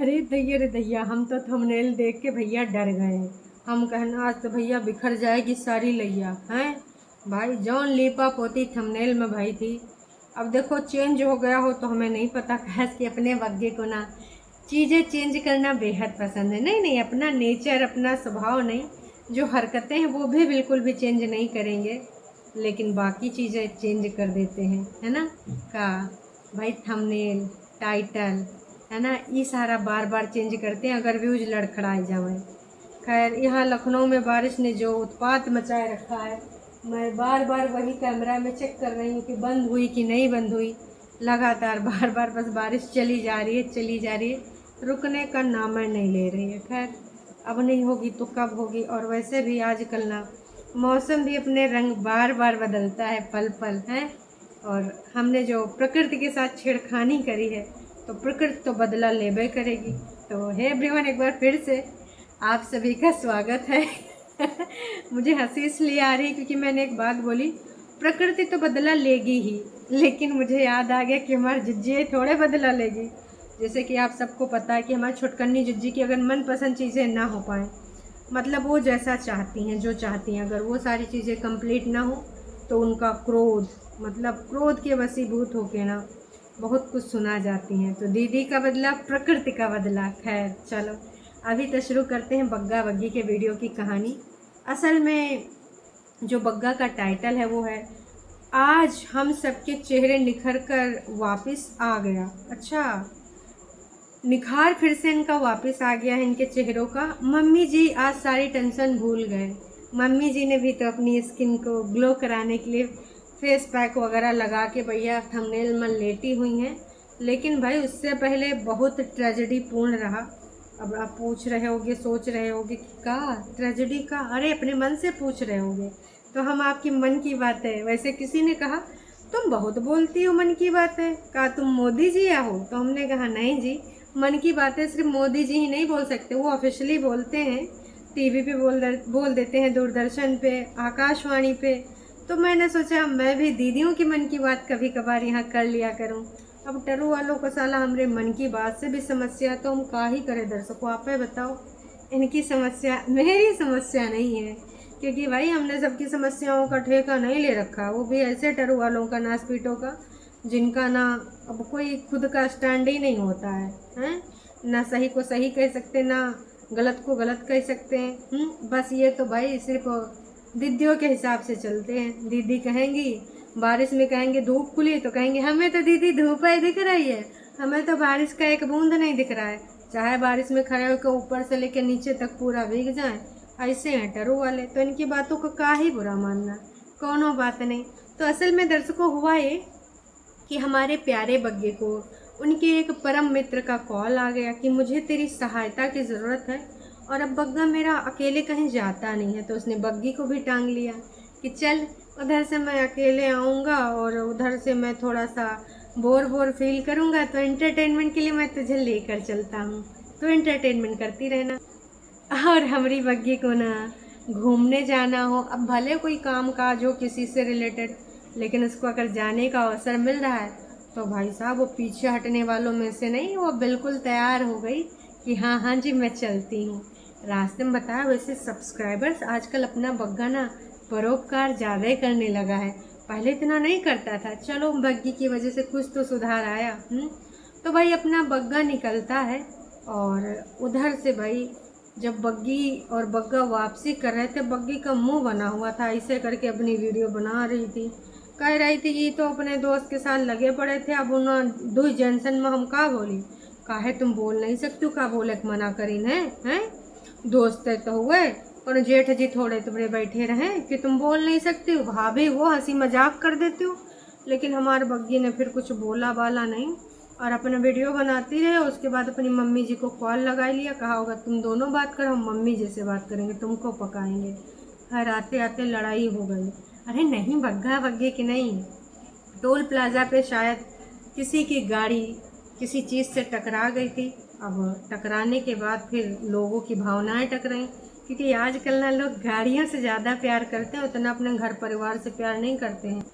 अरे दैया रे दैया, हम तो थंबनेल देख के भैया डर गए। हम कहना आज तो भैया बिखर जाएगी सारी लैया हैं। भाई जौन लीपा पोती थंबनेल में भाई थी, अब देखो चेंज हो गया हो तो हमें नहीं पता। खैस कि अपने बग्गे को ना चीज़ें चेंज करना बेहद पसंद है। नहीं नहीं, अपना नेचर अपना स्वभाव नहीं, जो हरकतें हैं वो भी बिल्कुल भी चेंज नहीं करेंगे, लेकिन बाकी चीज़ें चेंज कर देते हैं, है ना। का भाई थंबनेल, टाइटल, है ना, ये सारा बार बार चेंज करते हैं अगर व्यूज लड़खड़ाए जाए। खैर यहाँ लखनऊ में बारिश ने जो उत्पात मचाए रखा है, मैं बार बार वही कैमरा में चेक कर रही हूँ कि बंद हुई कि नहीं बंद हुई। लगातार बार बार बस बारिश चली जा रही है चली जा रही है, रुकने का नाम नहीं ले रही है। खैर अब नहीं होगी तो कब होगी। और वैसे भी आजकल ना मौसम भी अपने रंग बार बार बदलता है, पल पल है। और हमने जो प्रकृति के साथ छेड़खानी करी है तो प्रकृति तो बदला लेबे करेगी। तो हे एवरीवन, एक बार फिर से आप सभी का स्वागत है। मुझे हंसी इसलिए आ रही क्योंकि मैंने एक बात बोली, प्रकृति तो बदला लेगी ही, लेकिन मुझे याद आ गया कि हमारी जिज्जी थोड़े बदला लेगी। जैसे कि आप सबको पता है कि हमारी छुटकन्नी जिज्जी की अगर मनपसंद चीज़ें ना हो पाएँ, मतलब वो जैसा चाहती हैं जो चाहती हैं, अगर वो सारी चीज़ें कंप्लीट ना हो तो उनका क्रोध, मतलब क्रोध के वशीभूत होके ना बहुत कुछ सुना जाती हैं। तो दीदी का बदला प्रकृति का बदला। खैर चलो अभी तो शुरू करते हैं बग्गा बग्गी के वीडियो की कहानी। असल में जो बग्गा का टाइटल है वो है आज हम सबके चेहरे निखर कर वापस आ गया। अच्छा, निखार फिर से इनका वापस आ गया है इनके चेहरों का। मम्मी जी आज सारी टेंशन भूल गए। मम्मी जी ने भी तो अपनी स्किन को ग्लो कराने के लिए फेस पैक वगैरह लगा के भैया थंबनेल में लेटी हुई हैं। लेकिन भाई उससे पहले बहुत ट्रेजेडी पूर्ण रहा। अब आप पूछ रहे होगे, सोच रहे होगे कि का ट्रेजेडी का, अरे अपने मन से पूछ रहे होगे तो हम आपकी मन की बात है। वैसे किसी ने कहा तुम बहुत बोलती हो मन की बातें, का तुम मोदी जी हो? तो हमने कहा नहीं जी, मन की बातें सिर्फ मोदी जी ही नहीं बोल सकते, वो ऑफिशियली बोलते हैं, टीवी पे बोल देते हैं, दूरदर्शन पे, आकाशवाणी पे। तो मैंने सोचा मैं भी दीदियों की मन की बात कभी कभार यहाँ कर लिया करूँ। अब टरू वालों को साला हमरे मन की बात से भी समस्या, तो हम का ही करें। दर्शकों आप ही बताओ, इनकी समस्या मेरी समस्या नहीं है, क्योंकि भाई हमने सबकी समस्याओं का ठेका नहीं ले रखा। वो भी ऐसे टरू वालों का, नासपीटों का, जिनका ना अब कोई खुद का स्टैंड ही नहीं होता है, हैं? ना सही को सही कह सकते, ना गलत को गलत कह सकते हैं। बस ये तो भाई सिर्फ दीदियों के हिसाब से चलते हैं। दीदी कहेंगी बारिश में, कहेंगे धूप खुली तो कहेंगे हमें तो दीदी धूप ही दिख रही है, हमें तो बारिश का एक बूंद नहीं दिख रहा है। चाहे बारिश में खड़े होकर ऊपर से लेकर नीचे तक पूरा भीग जाए, ऐसे हैं टरू वाले। तो इनकी बातों को का ही बुरा मानना, कौनो बात नहीं। तो असल में दर्शकों हुआ ये कि हमारे प्यारे बग्गे को उनके एक परम मित्र का कॉल आ गया कि मुझे तेरी सहायता की ज़रूरत है। और अब बग्गा मेरा अकेले कहीं जाता नहीं है, तो उसने बग्गी को भी टांग लिया कि चल उधर से मैं अकेले आऊँगा और उधर से मैं थोड़ा सा बोर फील करूँगा, तो एंटरटेनमेंट के लिए मैं तुझे लेकर चलता हूँ, तो एंटरटेनमेंट करती रहना। और हमारी बग्गी को ना घूमने जाना हो, अब भले कोई काम काज हो किसी से रिलेटेड, लेकिन उसको अगर जाने का अवसर मिल रहा है तो भाई साहब वो पीछे हटने वालों में से नहीं, वो बिल्कुल तैयार हो गई कि हाँ हाँ जी मैं चलती हूँ। रास्ते में बताया, वैसे सब्सक्राइबर्स आजकल अपना बग्गा ना परोपकार ज़्यादा ही करने लगा है, पहले इतना नहीं करता था। चलो बग्गी की वजह से कुछ तो सुधार आया। तो भाई अपना बग्गा निकलता है और उधर से भाई जब बग्गी और बग्गा वापसी कर रहे थे, बग्गी का मुंह बना हुआ था, ऐसे करके अपनी वीडियो बना रही थी, कह रही थी कि तो अपने दोस्त के साथ लगे पड़े थे। अब उन दो जंक्शन में हम का बोली, काहे तुम बोल नहीं सकती, का बोले मना करी हैं? दोस्त तो हुए और जेठ जी थोड़े तुम्हारे बैठे रहे कि तुम बोल नहीं सकती हो, भाभी वो हंसी मजाक कर देती हो। लेकिन हमारे बग्गी ने फिर कुछ बोला बाला नहीं और अपना वीडियो बनाती रहे। उसके बाद अपनी मम्मी जी को कॉल लगा लिया, कहा होगा तुम दोनों बात करो, हम मम्मी जी से बात करेंगे, तुमको पकाएंगे। हर आते आते लड़ाई हो गई। अरे नहीं, बग्गा बग्गे की नहीं, टोल प्लाजा पे शायद किसी की गाड़ी किसी चीज़ से टकरा गई थी। अब टकराने के बाद फिर लोगों की भावनाएं टकराई, क्योंकि आजकल ना लोग गाड़ियों से ज़्यादा प्यार करते हैं, उतना अपने घर परिवार से प्यार नहीं करते हैं।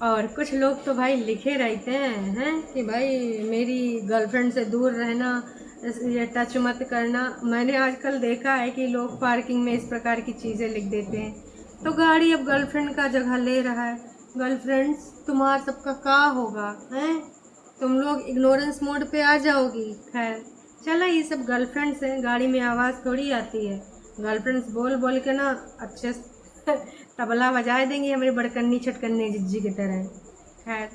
और कुछ लोग तो भाई लिखे रहते हैं कि भाई मेरी गर्लफ्रेंड से दूर रहना ये टच मत करना। मैंने आजकल देखा है कि लोग पार्किंग में इस प्रकार की चीज़ें लिख देते हैं। तो गाड़ी अब गर्लफ्रेंड का जगह ले रहा है। गर्लफ्रेंड्स तुम्हारा सबका क्या होगा हैं? तुम लोग इग्नोरेंस मोड पे आ जाओगी। खैर चलो, ये सब गर्लफ्रेंड्स हैं, गाड़ी में आवाज़ थोड़ी आती है। गर्लफ्रेंड्स बोल बोल के ना अच्छे से तबला बजा देंगी हमारी बड़कन्नी छटकन्नी जिज्जी की तरह। खैर,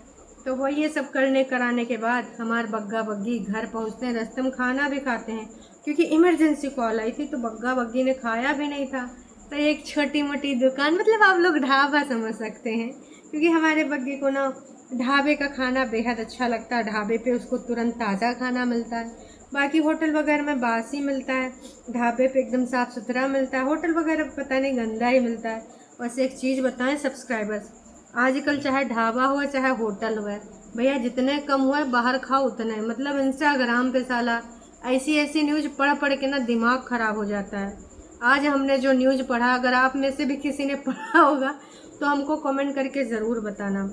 तो वो ये सब करने कराने के बाद हमारे बग्गा बग्गी घर पहुंचते हैं। रास्ते में खाना भी खाते हैं क्योंकि इमरजेंसी कॉल आई थी, तो बग्गा बग्गी ने खाया भी नहीं था। तो एक छोटी मोटी दुकान, मतलब आप लोग ढाबा समझ सकते हैं, क्योंकि हमारे बग्गी को ना ढाबे का खाना बेहद अच्छा लगता है। ढाबे पे उसको तुरंत ताज़ा खाना मिलता है। बाकी होटल वगैरह में बासी मिलता है, ढाबे पे एकदम साफ़ सुथरा मिलता है। होटल वगैरह पता नहीं गंदा ही मिलता है। वैसे एक चीज़ बताएं सब्सक्राइबर्स, आजकल चाहे ढाबा हुआ चाहे होटल हुआ, भैया जितने कम हुआ बाहर खाओ उतना है। मतलब इंस्टाग्राम पे साला ऐसी ऐसी न्यूज़ पढ़ पढ़ के ना दिमाग ख़राब हो जाता है। आज हमने जो न्यूज़ पढ़ा, अगर आप में से भी किसी ने पढ़ा होगा तो हमको कमेंट करके ज़रूर बताना।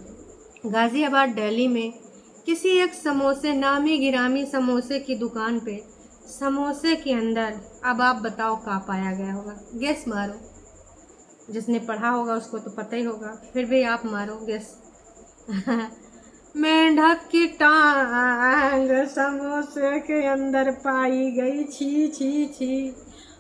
गाज़ियाबाद दिल्ली में किसी एक समोसे, नामी गिरामी समोसे की दुकान पे समोसे के अंदर, अब आप बताओ क्या पाया गया होगा? गेस मारो। जिसने पढ़ा होगा उसको तो पता ही होगा, फिर भी आप मारो गेस। मेंढक की टांग समोसे के अंदर पाई गई, छी छी छी।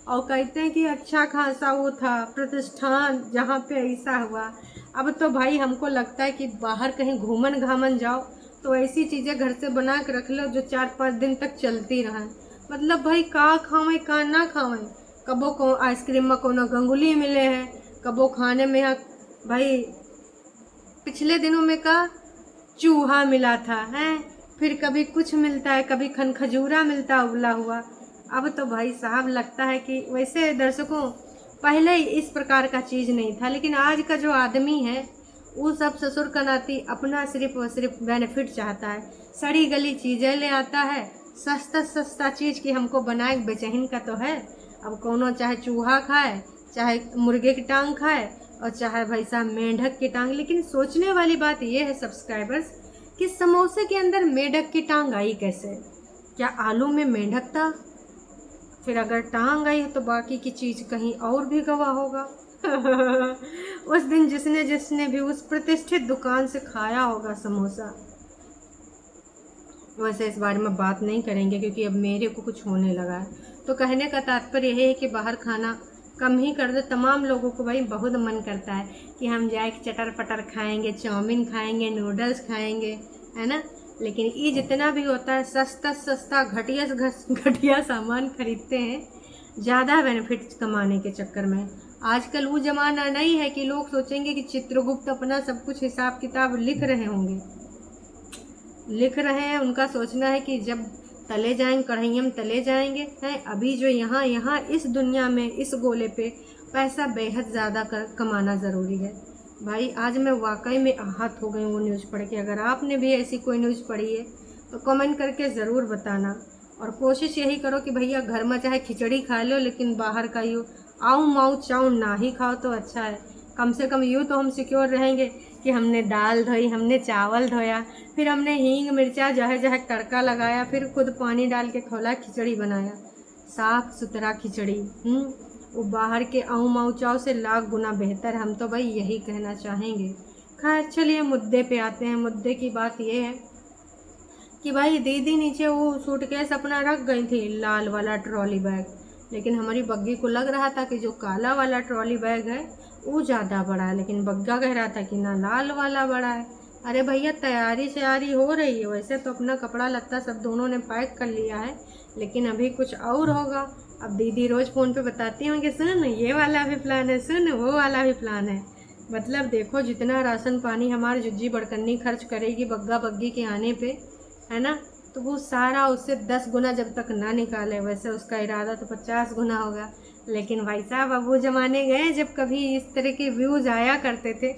और कहते हैं कि अच्छा खासा वो था प्रतिष्ठान जहाँ पे ऐसा हुआ। अब तो भाई हमको लगता है कि बाहर कहीं घूमन घामन जाओ तो ऐसी चीज़ें घर से बना के रख लो जो 4-5 दिन तक चलती रहें। मतलब भाई का खावें का ना खावें। कबो को आइसक्रीम में कोनो गंगुली मिले हैं, कबो खाने में यहाँ भाई पिछले दिनों में का चूहा मिला था हैं, फिर कभी कुछ मिलता है, कभी खजूरा मिलता है उबला हुआ। अब तो भाई साहब लगता है कि वैसे दर्शकों पहले इस प्रकार का चीज़ नहीं था, लेकिन आज का जो आदमी है वो सब ससुर का नाती अपना सिर्फ और सिर्फ बेनिफिट चाहता है। सड़ी गली चीज़ें ले आता है, सस्ता सस्ता चीज़ की हमको बनाए बेचैन का तो है। अब कोनो चाहे चूहा खाए, चाहे मुर्गे की टांग खाए, और चाहे भाई साहब मेंढक की टांग। लेकिन सोचने वाली बात यह है सब्सक्राइबर्स कि समोसे के अंदर मेंढक की टांग आई कैसे? क्या आलू में मेंढक था? फिर अगर टांग आई है तो बाकी की चीज़ कहीं और भी गवा होगा। उस दिन जिसने जिसने भी उस प्रतिष्ठित दुकान से खाया होगा समोसा, वैसे इस बारे में बात नहीं करेंगे क्योंकि अब मेरे को कुछ होने लगा है। तो कहने का तात्पर्य यह है कि बाहर खाना कम ही कर दो। तमाम लोगों को भाई बहुत मन करता है कि हम जाए चटर पटर खाएंगे, चाउमीन खाएंगे, नूडल्स खाएंगे, है ना। लेकिन ये जितना भी होता है सस्ता सस्ता घटिया घटिया सामान खरीदते हैं ज़्यादा बेनिफिट कमाने के चक्कर में। आजकल वो ज़माना नहीं है कि लोग सोचेंगे कि चित्रगुप्त अपना सब कुछ हिसाब किताब लिख रहे होंगे। लिख रहे हैं, उनका सोचना है कि जब तले जाएंगे कढ़ाइयों में तले जाएंगे हैं। अभी जो यहाँ इस दुनिया में इस गोले पे पैसा बेहद ज़्यादा कमाना ज़रूरी है। भाई आज मैं वाकई में आहत हो गई वो न्यूज़ पढ़ के। अगर आपने भी ऐसी कोई न्यूज़ पढ़ी है तो कमेंट करके ज़रूर बताना। और कोशिश यही करो कि भैया घर में चाहे खिचड़ी खा लो लेकिन बाहर का यूँ आऊ माऊ चाऊ ना ही खाओ तो अच्छा है। कम से कम यूँ तो हम सिक्योर रहेंगे कि हमने दाल धोई, हमने चावल धोया, फिर हमने हींग मिर्चा जहे जहे तड़का लगाया, फिर खुद पानी डाल के खोला खिचड़ी बनाया, साफ़ सुथरा खिचड़ी। वो बाहर के आऊ माऊ चाव से लाख गुना बेहतर। हम तो भाई यही कहना चाहेंगे। खैर चलिए मुद्दे पे आते हैं। मुद्दे की बात ये है कि भाई दीदी नीचे वो सूटकेस अपना रख गई थी, लाल वाला ट्रॉली बैग, लेकिन हमारी बग्गी को लग रहा था कि जो काला वाला ट्रॉली बैग है वो ज़्यादा बड़ा है, लेकिन बग्गा कह रहा था कि ना लाल वाला बड़ा है। अरे भैया तैयारी श्यारी हो रही है, वैसे तो अपना कपड़ा लत्ता सब दोनों ने पैक कर लिया है, लेकिन अभी कुछ और होगा। अब दीदी रोज़ फ़ोन पे बताती होंगी, सुन ये वाला भी प्लान है, सुन वो वाला भी प्लान है। मतलब देखो जितना राशन पानी हमारी जुज्जी बड़कन्नी खर्च करेगी बग्गा बग्गी के आने पे, है ना, तो वो सारा उससे 10 गुना जब तक ना निकाले। वैसे उसका इरादा तो 50 गुना होगा। लेकिन भाई साहब अब वो ज़माने गए जब कभी इस तरह के व्यूज़ आया करते थे,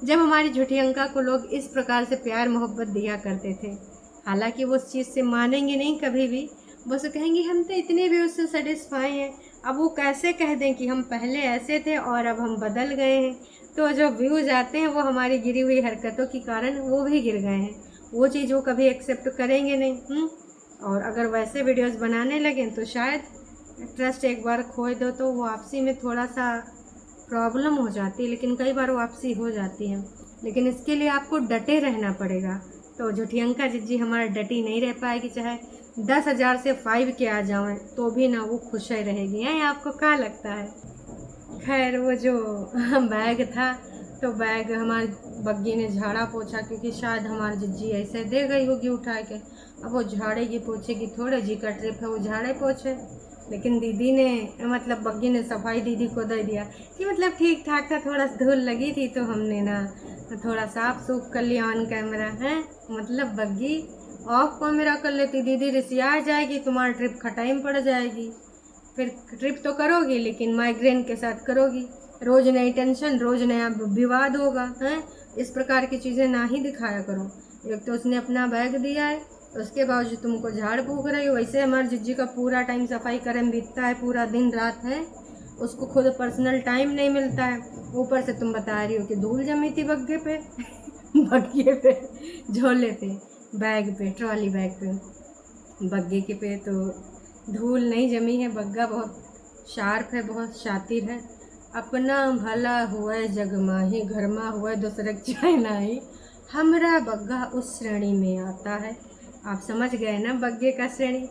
जब हमारी झुठियंका को लोग इस प्रकार से प्यार मोहब्बत दिया करते थे। हालांकि वो उस चीज़ से मानेंगे नहीं कभी भी, बस कहेंगे हम तो इतने भी उससे सेटिस्फाई हैं। अब वो कैसे कह दें कि हम पहले ऐसे थे और अब हम बदल गए हैं। तो जो व्यूज़ आते हैं वो हमारी गिरी हुई हरकतों के कारण वो भी गिर गए हैं। वो चीज़ वो कभी एक्सेप्ट करेंगे नहीं। और अगर वैसे वीडियोस बनाने लगें तो शायद ट्रस्ट एक बार खो दो तो वापसी में थोड़ा सा प्रॉब्लम हो जाती है, लेकिन कई बार वापसी हो जाती है। लेकिन इसके लिए आपको डटे रहना पड़ेगा। तो झुठियंका जिज्जी हमारा डटी नहीं रह पाएगी, चाहे 10,000 से 5 के आ जाएं तो भी ना वो खुश ही रहेगी। हैं, आपको क्या लगता है? खैर वो जो बैग था तो बैग हमारे बग्गी ने झाड़ा पोछा, क्योंकि शायद हमारी जिज्जी ऐसे दे गई होगी उठा के। अब वो झाड़ेगी पोछेगी थोड़े, जी का ट्रिप है वो झाड़े पोछे। लेकिन दीदी ने मतलब बग्गी ने सफाई दीदी को दे दिया कि मतलब ठीक ठाक था, थोड़ा सा धूल लगी थी तो हमने ना थोड़ा साफ सूफ कर लिया ऑन कैमरा है। मतलब बग्गी ऑफ कैमरा कर लेती, दीदी रिसिया जाएगी, तुम्हारा ट्रिप खटाई में पड़ जाएगी। फिर ट्रिप तो करोगी लेकिन माइग्रेन के साथ करोगी, रोज़ नई टेंशन, रोज़ नया विवाद होगा। हैं, इस प्रकार की चीज़ें ना ही दिखाया करो। एक तो उसने अपना बैग दिया है, उसके बावजूद तुमको झाड़ फूक रही हो। वैसे हमारी जिज्जी का पूरा टाइम सफाई करे में बीतता है, पूरा दिन रात है, उसको खुद पर्सनल टाइम नहीं मिलता है। ऊपर से तुम बता रही हो कि धूल जमी थी बग्गे पे बग्गे पे, झोले पे, बैग पे, ट्रॉली बैग पे, बग्गे के पे तो धूल नहीं जमी है। बग्गा बहुत शार्प है, बहुत शातिर है। अपना भला हुआ जग माही, घर मा हुआ दूसरक चाहे नाही। हमरा बग्गा उस श्रेणी में आता है। आप समझ गए ना बग्गे का श्रेणी।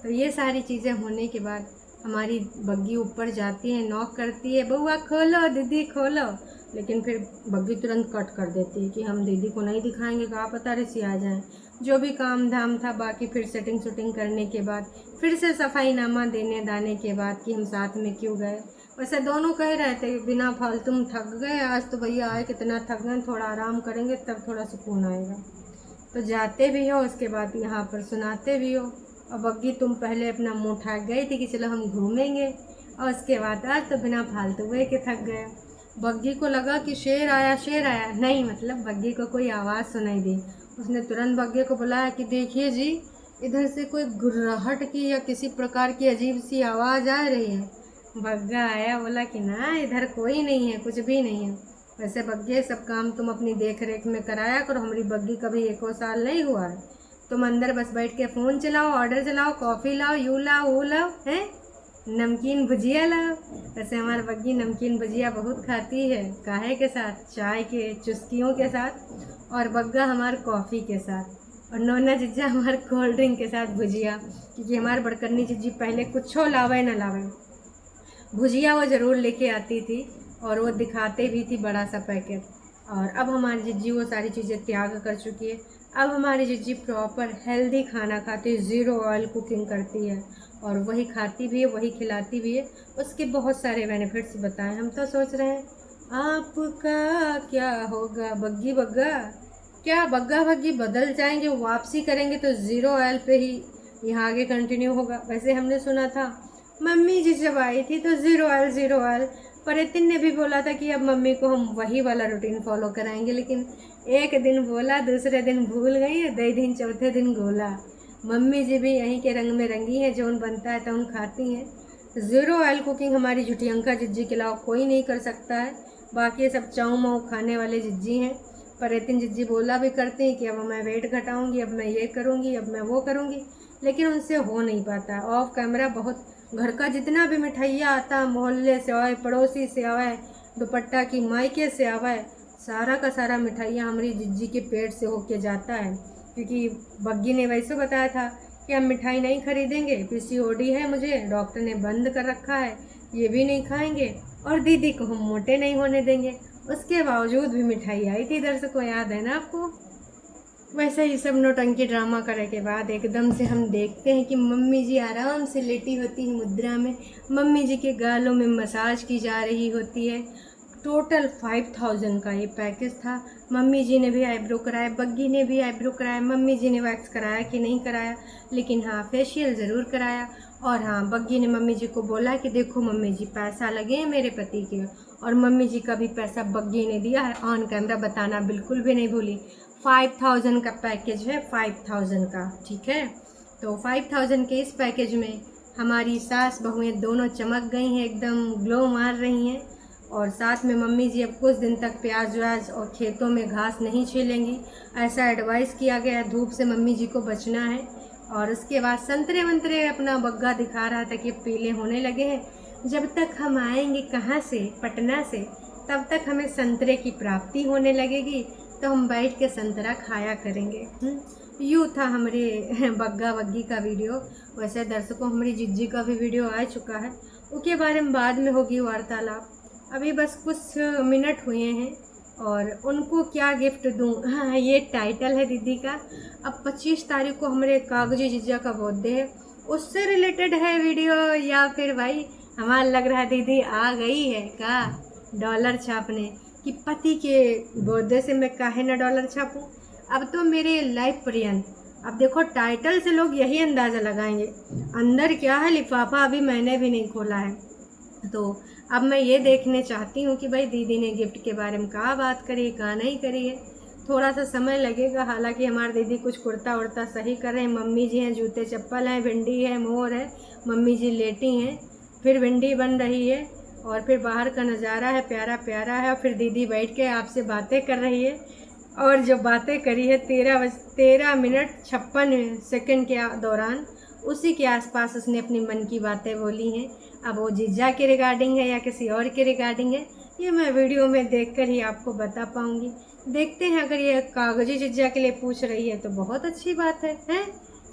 तो ये सारी चीज़ें होने के बाद हमारी बग्गी ऊपर जाती है, नॉक करती है, बउआ खोलो दीदी खोलो। लेकिन फिर बग्गी तुरंत कट कर देती है कि हम दीदी को नहीं दिखाएंगे, कहा पता रिसी आ जाए। जो भी काम धाम था बाकी फिर सेटिंग शूटिंग करने के बाद फिर से सफाईनामा देने दाने के बाद कि हम साथ में क्यों गए। वैसे दोनों कह रहे थे बिना फालतू में थक गए, आज तो भैया आए कितना थक गए, थोड़ा आराम करेंगे तब थोड़ा सुकून आएगा। तो जाते भी हो उसके बाद यहाँ पर सुनाते भी हो। और बग्गी तुम पहले अपना मुँह उठा गई थी कि चलो हम घूमेंगे, और उसके बाद आज तो बिना फालतू हुए के थक गए। बग्गी को लगा कि शेर आया शेर आया, नहीं मतलब बग्गी को कोई आवाज़ सुनाई दी। उसने तुरंत बग्गे को बुलाया कि देखिए जी, इधर से कोई गुर्राहट की या किसी प्रकार की अजीब सी आवाज़ आ रही है। बग्गा आया, बोला कि ना इधर कोई नहीं है, कुछ भी नहीं है। वैसे बग्गे सब काम तुम अपनी देख रेख में कराया करो, हमारी बग्गी कभी 1 साल नहीं हुआ है। तुम अंदर बस बैठ के फ़ोन चलाओ, ऑर्डर चलाओ, कॉफ़ी लाओ, यू लाओ वो लाओ, हैं नमकीन भुजिया लाओ। वैसे हमारी बग्गी नमकीन भुजिया बहुत खाती है, काहे के साथ, चाय के चुस्कियों के साथ, और बग्गा हमारे कॉफ़ी के साथ, और नोना जिज्जा हमारे कोल्ड ड्रिंक के साथ भुजिया। क्योंकि हमारे बड़कन्नी जिज्जी पहले कुछ लावे ना लावे, भुजिया वो ज़रूर लेके आती थी और वो दिखाते भी थी बड़ा सा पैकेट। और अब हमारी जिज्जी वो सारी चीज़ें त्याग कर चुकी है। अब हमारी जिज्जी प्रॉपर हेल्दी खाना खाती है, ज़ीरो ऑयल कुकिंग करती है, और वही खाती भी है, वही खिलाती भी है। उसके बहुत सारे बेनिफिट्स बताएं। हम तो सोच रहे हैं आपका क्या होगा बग्गी बग्गा, क्या बग्गा बग्गी बदल जाएंगे, वापसी करेंगे तो ज़ीरो ऑयल पे ही यहाँ आगे कंटिन्यू होगा। वैसे हमने सुना था मम्मी जी जब आई थी तो ज़ीरो ऑयल, पर इतिन ने भी बोला था कि अब मम्मी को हम वही वाला रूटीन फॉलो कराएंगे। लेकिन एक दिन बोला, दूसरे दिन भूल गई, 2 दिन चौथे दिन गोला। मम्मी जी भी यहीं के रंग में रंगी हैं, जो उन बनता है तो उन खाती हैं। ज़ीरो ऑयल कुकिंग हमारी झुठियंका जिज्जी के अलावा कोई नहीं कर सकता है। बाकी ये सब चाऊ माऊ खाने वाले जिज्जी हैं। पर इतिन जिज्जी बोला भी करते हैं कि अब मैं वेट घटाऊँगी, अब मैं ये करूँगी, अब मैं वो करूँगी, लेकिन उनसे हो नहीं पाता। ऑफ कैमरा बहुत घर का जितना भी मिठाइयाँ आता, मोहल्ले से आए, पड़ोसी से आवे, दुपट्टा की मायके से आवे, सारा का सारा मिठाइयाँ हमारी जिज्जी के पेट से होके जाता है। क्योंकि बग्गी ने वैसे बताया था कि हम मिठाई नहीं खरीदेंगे, पीसीओडी है मुझे, डॉक्टर ने बंद कर रखा है, ये भी नहीं खाएंगे, और दीदी को हम मोटे नहीं होने देंगे। उसके बावजूद भी मिठाई आई थी इधर से, को याद है ना आपको। वैसे ही सब नौटंकी ड्रामा करने के बाद एकदम से हम देखते हैं कि मम्मी जी आराम से लेटी होती है मुद्रा में, मम्मी जी के गालों में मसाज की जा रही होती है। टोटल 5000 का ये पैकेज था। मम्मी जी ने भी आईब्रो कराया, बग्गी ने भी आईब्रो कराया। मम्मी जी ने वैक्स कराया कि नहीं कराया, लेकिन हाँ फेशियल ज़रूर कराया। और हाँ, बग्गी ने मम्मी जी को बोला कि देखो मम्मी जी पैसा लगे हैं मेरे पति के, और मम्मी जी का भी पैसा बग्गी ने दिया है, ऑन कैमरा बताना बिल्कुल भी नहीं भूली। 5000 का पैकेज है, 5000 का, ठीक है। तो 5000 के इस पैकेज में हमारी सास बहुएं दोनों चमक गई हैं, एकदम ग्लो मार रही हैं। और साथ में मम्मी जी अब कुछ दिन तक प्याज व्याज और खेतों में घास नहीं छीलेंगी, ऐसा एडवाइस किया गया है। धूप से मम्मी जी को बचना है, और उसके बाद संतरे वंतरे अपना बग्गा दिखा रहा था कि पीले होने लगे हैं, जब तक हम आएंगे कहाँ से, पटना से, तब तक हमें संतरे की प्राप्ति होने लगेगी, तो हम बैठ के संतरा खाया करेंगे। यूँ था हमारे बग्गा बग्गी का वीडियो। वैसे दर्शकों हमारी जिज्जी का भी वीडियो आ चुका है, उसके बारे में बाद में होगी वार्तालाप। अभी बस कुछ मिनट हुए हैं और उनको क्या गिफ्ट दूँ, हाँ ये टाइटल है दीदी का। अब 25 तारीख को हमारे कागजी जीजा का बर्थडे है, उससे रिलेटेड है वीडियो या फिर भाई हमारा लग रहा है दीदी आ गई है का डॉलर छापने कि पति के बर्थडे से मैं काहे ना डॉलर छापूं। अब तो मेरे लाइफ पर्यंत, अब देखो टाइटल से लोग यही अंदाज़ा लगाएंगे अंदर क्या है, लिफाफा अभी मैंने भी नहीं खोला है। तो अब मैं ये देखने चाहती हूँ कि भाई दीदी ने गिफ्ट के बारे में कहाँ बात करी, कहाँ नहीं करी है। थोड़ा सा समय लगेगा, हालांकि हमारे दीदी कुछ कुर्ता उर्ता सही कर रहे हैं। मम्मी जी हैं, जूते चप्पल हैं, भिंडी है, मोर है, मम्मी जी लेटी हैं, फिर भिंडी बन रही है और फिर बाहर का नज़ारा है प्यारा प्यारा है, और फिर दीदी बैठ के आपसे बातें कर रही है। और जो बातें करी है 13 मिनट 56 सेकंड के दौरान, उसी के आसपास उसने अपनी मन की बातें बोली हैं। अब वो जीजा के रिगार्डिंग है या किसी और के रिगार्डिंग है, ये मैं वीडियो में देखकर ही आपको बता पाऊँगी। देखते हैं, अगर ये कागजी जीजा के लिए पूछ रही है तो बहुत अच्छी बात है, हैं?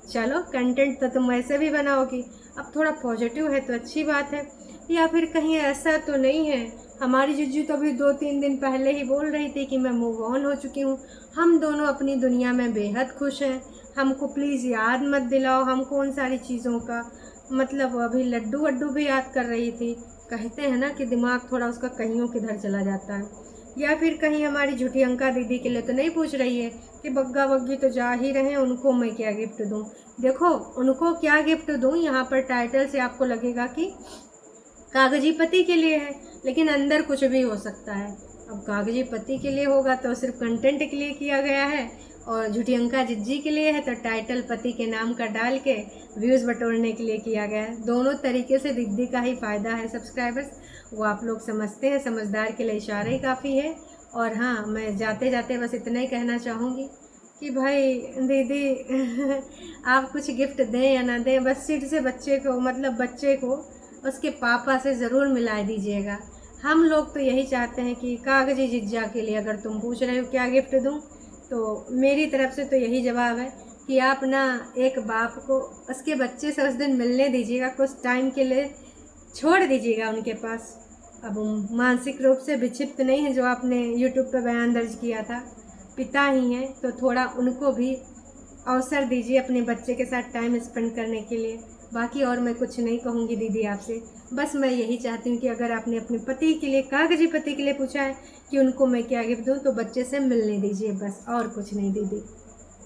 चलो कंटेंट तो तुम ऐसे भी बनाओगी, अब थोड़ा पॉजिटिव है तो अच्छी बात है। या फिर कहीं ऐसा तो नहीं है, हमारी जीजू तो अभी 2-3 दिन पहले ही बोल रही थी कि मैं मूव ऑन हो चुकी हूँ, हम दोनों अपनी दुनिया में बेहद खुश हैं, हमको प्लीज़ याद मत दिलाओ हमको उन सारी चीज़ों का। मतलब अभी लड्डू वड्डू भी याद कर रही थी। कहते हैं ना कि दिमाग थोड़ा उसका कहीं किधर चला जाता है। या फिर कहीं हमारी झूठी अंका दीदी के लिए तो नहीं पूछ रही है कि बग्गा बग्गी तो जा ही रहे हैं, उनको मैं क्या गिफ्ट दूँ। देखो उनको क्या गिफ्ट दूँ, यहाँ पर टाइटल से आपको लगेगा कि कागजी पति के लिए है, लेकिन अंदर कुछ भी हो सकता है। अब कागजी पति के लिए होगा तो सिर्फ कंटेंट के लिए किया गया है, और झूठी अंका जिज्जी के लिए है तो टाइटल पति के नाम का डाल के व्यूज़ बटोरने के लिए किया गया है। दोनों तरीके से दीदी का ही फ़ायदा है सब्सक्राइबर्स, वो आप लोग समझते हैं, समझदार के लिए इशारा ही काफ़ी है। और हाँ, मैं जाते जाते बस इतना ही कहना चाहूँगी कि भाई दीदी आप कुछ गिफ्ट दें या ना दें, बस सीट से बच्चे को, मतलब बच्चे को उसके पापा से ज़रूर मिला दीजिएगा। हम लोग तो यही चाहते हैं कि कागजी जिज्जा के लिए अगर तुम पूछ रहे हो क्या गिफ्ट दूं, तो मेरी तरफ से तो यही जवाब है कि आप ना एक बाप को उसके बच्चे से उस दिन मिलने दीजिएगा, कुछ टाइम के लिए छोड़ दीजिएगा उनके पास। अब मानसिक रूप से विक्षिप्त नहीं है, जो आपने यूट्यूब पर बयान दर्ज किया था, पिता ही हैं, तो थोड़ा उनको भी अवसर दीजिए अपने बच्चे के साथ टाइम स्पेंड करने के लिए। बाकी और मैं कुछ नहीं कहूँगी दीदी आपसे, बस मैं यही चाहती हूँ कि अगर आपने अपने पति के लिए, कागजी पति के लिए पूछा है कि उनको मैं क्या गिफ्ट दूँ, तो बच्चे से मिलने दीजिए बस, और कुछ नहीं दीदी।